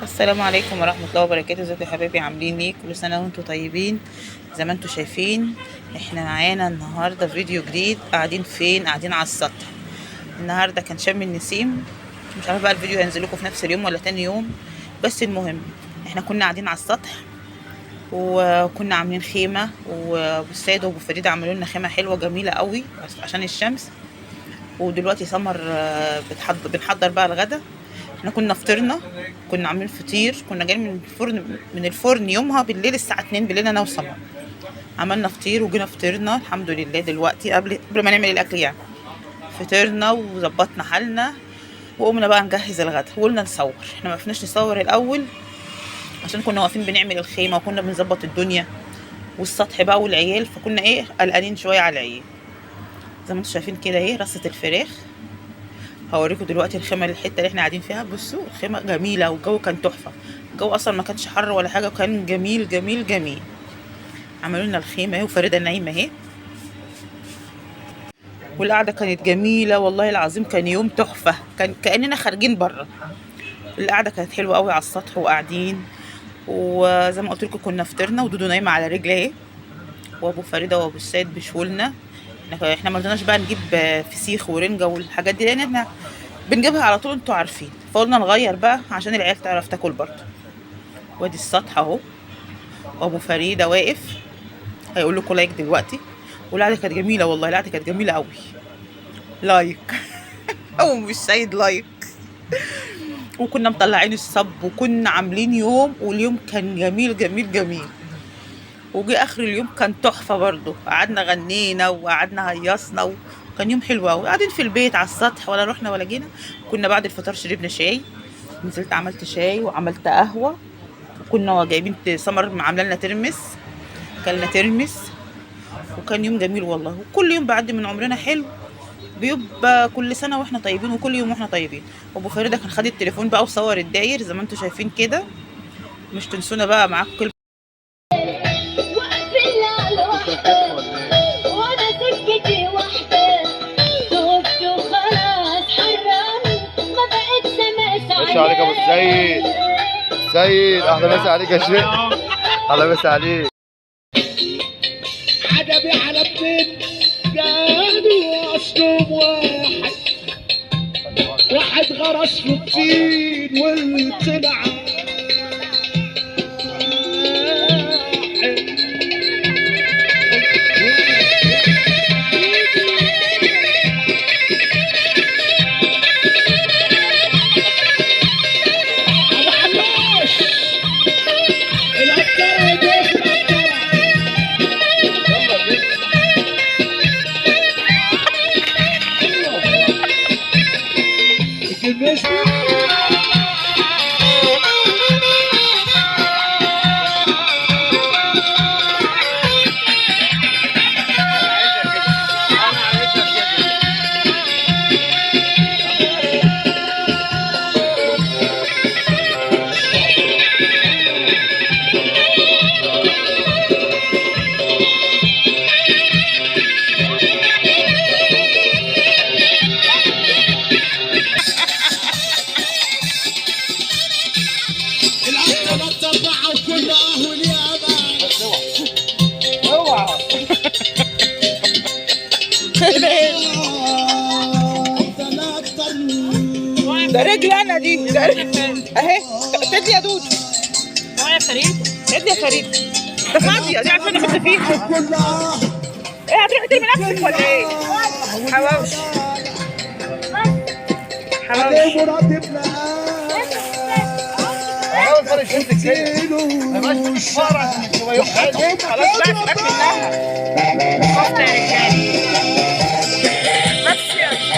السلام عليكم ورحمة الله وبركاته. ازيكم يا حبايبي؟ عاملين ايه؟ كل سنة وانتم طيبين. زي ما انتم شايفين احنا معانا النهاردة فيديو جديد. قاعدين فين؟ قاعدين على السطح. النهاردة كان شم النسيم. مش عارفة بقى الفيديو هينزل لكم في نفس اليوم ولا تاني يوم، بس المهم احنا كنا قاعدين على السطح وكنا عاملين خيمة، والسيد وابو فريدة عملوا لنا خيمة حلوة جميلة قوي عشان الشمس. ودلوقتي سمر بنحضر بقى الغدا. احنا كنا فطرنا، كنا عاملين فطير، كنا جايين من الفرن يومها بالليل الساعة 2 بالليل انا وسمر. عملنا فطير وجينا فطرنا الحمد لله. دلوقتي قبل ما نعمل الاكل يعني فطرنا وظبطنا حالنا وقمنا بقى نجهز الغدا وقلنا نصور. احنا ما عرفناش نصور الاول عشان كنا واقفين بنعمل الخيمة وكنا بنظبط الدنيا والسطح بقى والعيال، فكنا قلقانين شوية على العيال. زي ما انتم شايفين كده رصة الفراخ. هوريكم دلوقتي الخيمه، الحته اللي احنا قاعدين فيها. بصوا الخيمه جميله والجو كان تحفه. الجو اصلا ما كانش حر ولا حاجه، وكان جميل جميل جميل. عملوا لنا الخيمه اهي وفريده نايمه اهي، والقعده كانت جميله والله العظيم. كان يوم تحفه، كاننا خارجين بره. القعده كانت حلوه قوي على السطح وقاعدين. وزي ما قلت لكم كنا فطرنا ودودو نايمه على رجلها اهي، وابو فريده وابو السيد بيشولنا. احنا ما رضيناش بقى نجيب فسيخ ورنجه والحاجات دي لان احنا بنجيبها على طول انتوا عارفين، فقلنا نغير بقى عشان العيال تعرف تاكل برضه. وادي السطح اهو، وابو فريده واقف هيقول لكم لايك دلوقتي. والقعده كانت جميله والله، القعده كانت جميله قوي. لايك او مش سيد لايك. وكنا مطلعين الصب وكنا عاملين يوم، واليوم كان جميل جميل جميل. وجي اخر اليوم كان تحفه برضه، قعدنا غنينا وقعدنا هيصنا وكان يوم حلو قوي. قاعدين في البيت على السطح ولا رحنا ولا جينا. كنا بعد الفطار شربنا شاي، نزلت عملت شاي وعملت قهوه. وكنا جايبين سمر عامله لنا ترمس، كلنا ترمس. وكان يوم جميل والله. وكل يوم بعدي من عمرنا حلو، بيبقى كل سنه واحنا طيبين وكل يوم واحنا طيبين. وابو فريده كان خد التليفون بقى وصور الداير زي ما انتم شايفين كده. مش تنسونا بقى معاكم كل وانا سكتي وحده خفت وخلاص حرام ما بقتش سامع. ماشي عليك يا ابو السيد. سيد احلى مسا عليك يا شيخ. احلى مسا عليك. عجبي على اتنين كانوا اصلهم واحد غرس في الطين وطلع ده رجل انا دي اهي. تدي يا دود. يا فريد، تدي يا فريد. ده فاضيه دي عشان احط فيها. ايه هتروحي ترمي نفسك ولا ايه؟ حواوش خلاص بقى سيبك منها. كفته يا رجاله بس يلا.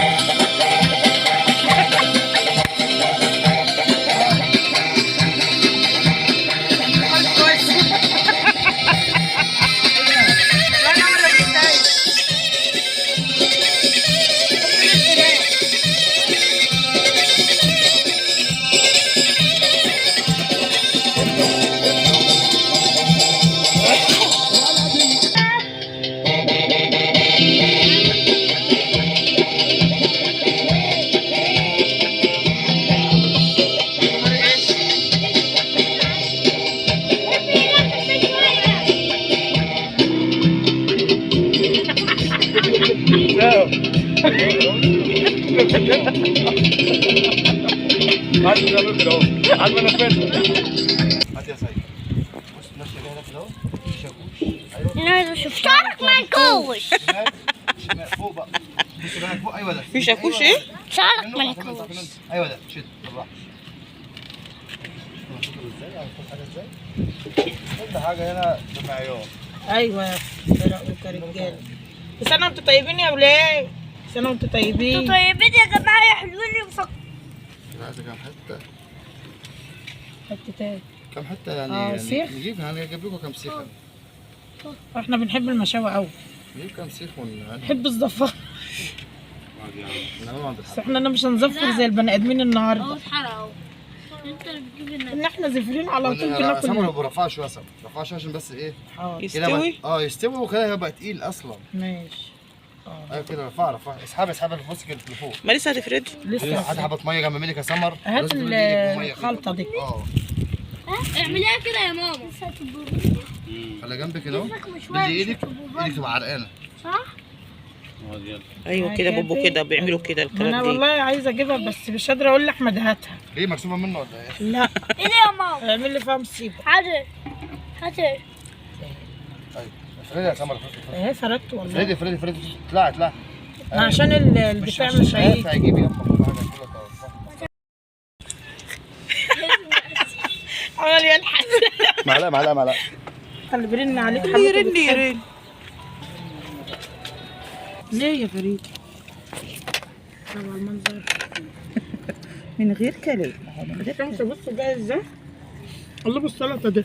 عايز تعمل كده اهو على المنافذ. هات يا سيد. بص ماشي كده كده اهو. شاكوش. ايوه. انا عايز اشوف شعرك منكوش. شمال فوق بقى. بص بقى فوق. ايوه ده. في شاكوش ايه؟ شعرك منكوش. ايوه ده شد بالراحه. كل حاجه هنا بمعيار. ايوه ده رايك يا رجاله. سنه وانتم طيبين يا ولاد. سنه وانتم طيبين. انتوا طيبين يا جماعه يا حلوين وفك. عايزه كام حته؟ حتتين. كام حته يعني؟ سيخ؟ نجيب هنجيب لكم كام سيخ؟ احنا بنحب المشاوي قوي. نجيب كام سيخ بنحب الزفار. ونعمل بس احنا مش هنزفر زي البني ادمين النهارده. اتحرقوا. انت اللي بتجيب الناس. ان احنا زفرين على طول سمر بناكل. برفعه شويه سمر، رفعه شويه عشان بس ايه؟ يستوي. يستوي وكده هيبقى تقيل اصلا. ماشي. ايوه كده رفعه اسحب الفوسك اللي فوق. ما لسه هتفرده. لسه هات حبه ميه جنب منك يا سمر. هات لازم تفرد إيدك بمية كده. الخلطه دي. اعمليها كده يا ماما. خلي جنبك كده اهو. بدي ايدك تبقى عرقانه. صح؟ ايوه كده بوبو كده بيعملوا كده انا الكلام دي. والله عايزه اجيبها بس مش قادره اقول لاحمد هاتها. ليه مكسوفه منه ولا ايه؟ لا ايه ده يا ماما؟ اعمل لي فيها مصيبه. حاضر. حاضر. طيب افردي يا سمر اهي فردت والله افردي اطلعي عشان البتاع مش هيجي. هيجيب يا اما حاجه كده. عمال يلحق. معلقه خلي برن عليك يرن يرن. ليه يا فريد؟ طبعا المنظر من غير كلام. من غير الشمس بص جاي ازاي؟ قلبوا السلطه دي.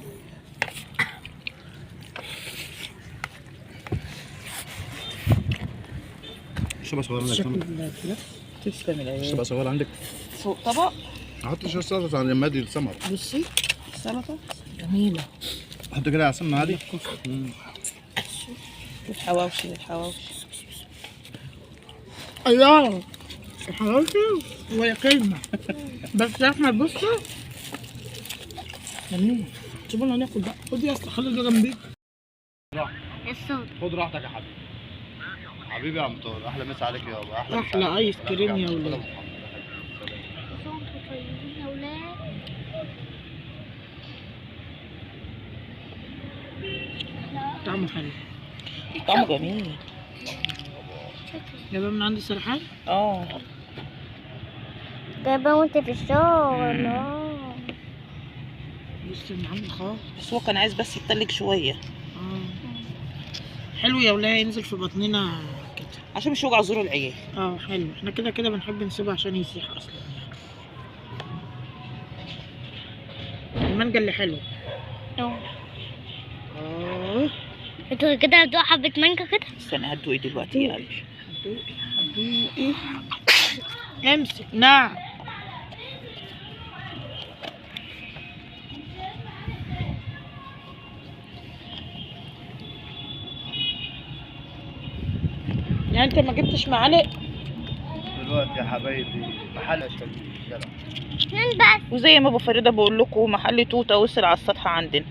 شو بصور عندك؟ تسلم العيال. شو بصور عندك؟ فوق طبق. حط شويه سلطه على المادي السمر. بصي السلطه جميله. حط كده على السمنه عادي. الحواوشي ايوه الحواوشي ولا كلمه. بس يا احمد بص جميل. سيبونا ناكل بقى. خد يا اسطى خلي ده جنبي. الصوت. خد راحتك يا حبيبي. حبيبي يا عم طارق احلى مسا عليك يابا. احلى ايس كريم يا ولاد. انتوا طيبين يا ولاد. طعمه حلو. طعمه جميل. جايبها من عند السرحان؟ جايبه وانت في الشغل. بص من عند خالص. بس هو كان عايز بس يتلج شويه حلو يا ولاد ينزل في بطننا كده عشان مش يوجع زور العيال. حلو. احنا كده كده بنحب نسيبه عشان يسيح اصلا يعني. المانجا اللي حلو. انتوا كده هتدوقوا حبه مانجا كده؟ استنى هدوقي دلوقتي يا قلبي. هتدوقي. امسك. نعم. يعني انت ما جبتش معالق؟ دلوقتي يا حبايبي محل اشتري يلا. فين بس؟ وزي ما ابو فريده بقول لكم محل توته وصل على السطح عندنا.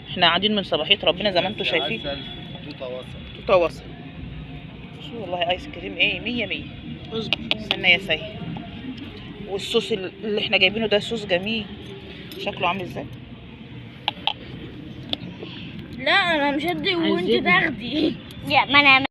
احنا قاعدين من صباحيه ربنا زي ما انتم شايفين. توته وصل. شو والله ايس كريم ايه 100. اصبر. استنى يا سيد. والصوص اللي احنا جايبينه ده صوص جميل. شكله عامل ازاي؟ لا انا مش هدي وانت عايزين. تاخدي. يا ما انا